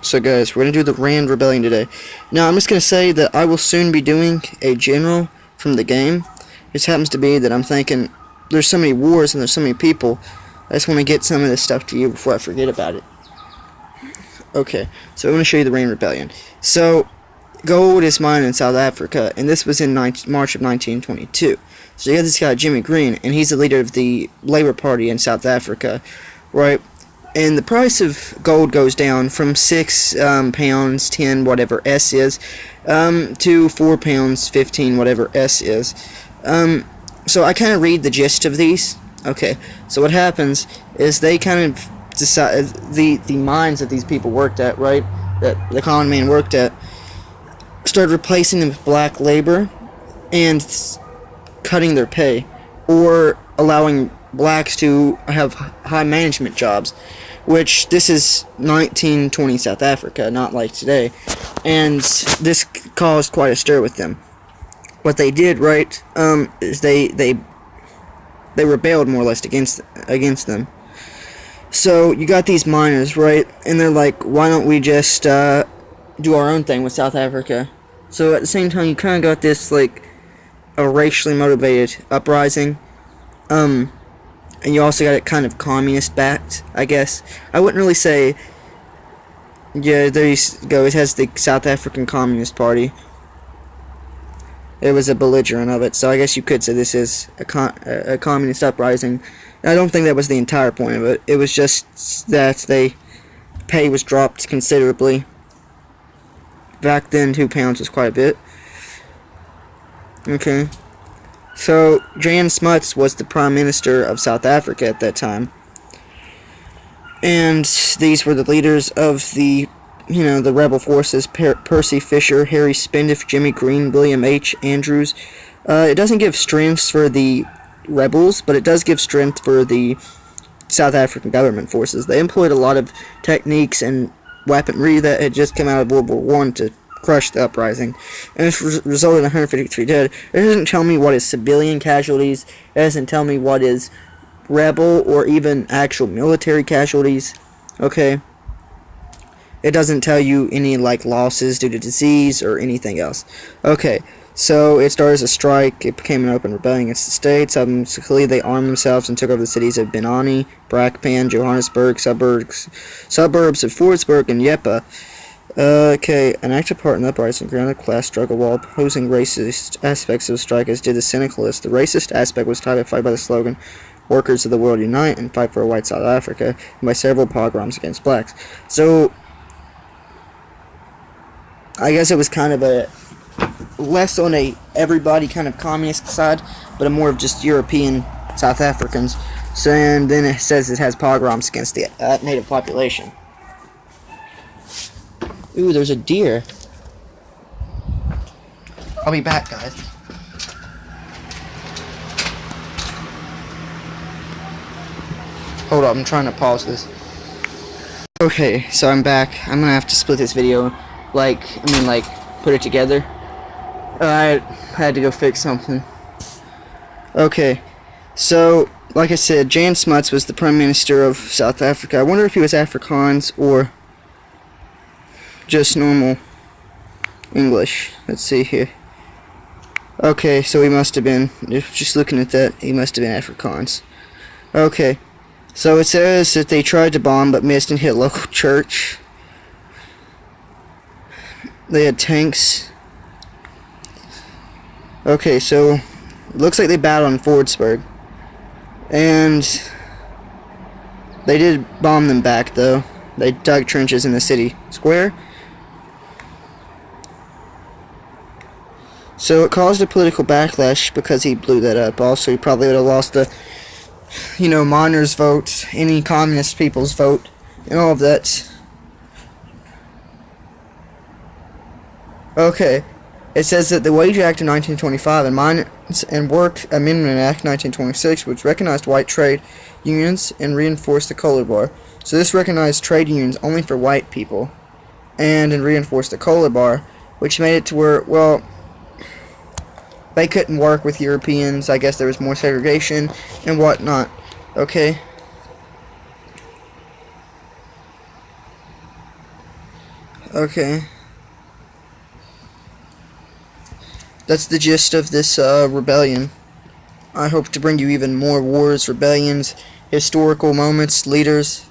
So guys, we're going to do the Rand Rebellion today. Now I'm just going to say that I will soon be doing a general from the game. It just happens to be that I'm thinking there's so many wars and there's so many people. I just want to get some of this stuff to you before I forget about it. Okay, so I'm going to show you the Rand Rebellion. So, gold is mined in South Africa, and this was in March of 1922. So you have this guy, Jimmy Green, and he's the leader of the Labour Party in South Africa, right? And the price of gold goes down from £6, 10, whatever S is, to £4, 15, whatever S is. So I kind of read the gist of these. Okay, so what happens is they kind of decide, the mines that these people worked at, right, that the common man worked at, started replacing them with black labor and cutting their pay, or allowing blacks to have high management jobs, which this is 1920 South Africa, not like today, and this caused quite a stir with them. What they did, right, is they rebelled more or less against them. So you got these miners, right, and they're like, why don't we just do our own thing with South Africa? So at the same time, you kind of got this like a racially motivated uprising. And you also got it kind of communist backed, I guess. I wouldn't really say, yeah, there you go, it has the South African Communist Party. It was a belligerent of it, so I guess you could say this is a communist uprising. I don't think that was the entire point of it. It was just that pay was dropped considerably. Back then, £2 was quite a bit. Okay. So, Jan Smuts was the Prime Minister of South Africa at that time. And these were the leaders of the rebel forces: Percy Fisher, Harry Spindif, Jimmy Green, William H. Andrews. It doesn't give strengths for the rebels, but it does give strength for the South African government forces. They employed a lot of techniques and weaponry that had just come out of World War I to crush the uprising, and it resulted in 153 dead. It doesn't tell me what is civilian casualties. It doesn't tell me what is rebel or even actual military casualties. Okay, it doesn't tell you any like losses due to disease or anything else. Okay, so it started as a strike. It became an open rebellion against the state. Subsequently, they armed themselves and took over the cities of Benoni, Brakpan, Johannesburg, suburbs of Fordsburg, and Yeppa. Okay, an active part in the uprising grounded class struggle while opposing racist aspects of the strike, as did the syndicalists. The racist aspect was typified by the slogan, "Workers of the world unite and fight for a white South Africa," and by several pogroms against blacks. So, I guess it was kind of a less on a everybody kind of communist side, but a more of just European South Africans. So, and then it says it has pogroms against the native population. Ooh, there's a deer. I'll be back, guys. Hold up, I'm trying to pause this. Okay, so I'm back. I'm gonna have to split this video. Put it together. I had to go fix something. Okay, so, like I said, Jan Smuts was the Prime Minister of South Africa. I wonder if he was Afrikaans or just normal English. Let's see here. Okay, so he must have been, just looking at that, he must have been Afrikaans. Okay, so it says that they tried to bomb but missed and hit a local church. They had tanks. Okay, so it looks like they battled in Fordsburg. And they did bomb them back, though. They dug trenches in the city square. So it caused a political backlash because he blew that up. Also, he probably would have lost the, miners' vote, any communist people's vote, and all of that. Okay, it says that the Wage Act of 1925 and Mines and Work Amendment Act 1926, which recognized white trade unions and reinforced the Kohler Bar. So this recognized trade unions only for white people, and reinforced the Kohler Bar, which made it to where, well, they couldn't work with Europeans. I guess there was more segregation and whatnot. Okay. Okay. That's the gist of this rebellion. I hope to bring you even more wars, rebellions, historical moments, leaders,